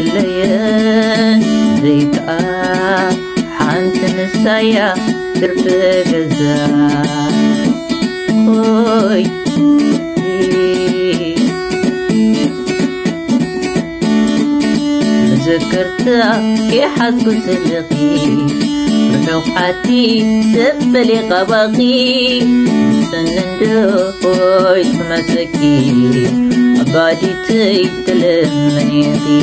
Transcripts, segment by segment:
زلين زيكا حانت نسايا ترف غزا خوي ذكرتها كي حاسكو سلقي روحاتي سبلي قباقي سنندوي تمسكي عبادي تلمنيقي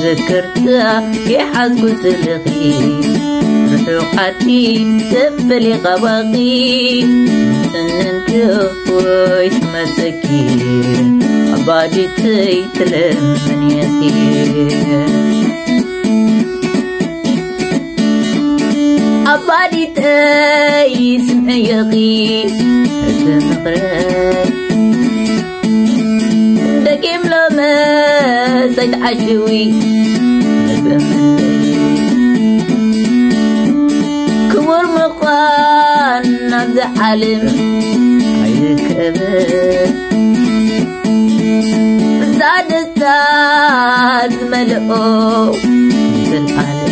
ذكرتها كي حاسكو سلقي روحاتي سبلي قباقي سنندوي تمسكي عبادي تلمنيقي عبادي تسمعيقي هتمقرب دقيم لما سيد عشوي كبر مقان نبذ حلم عيدك أبد زاد الزاد ملؤو مثل العالم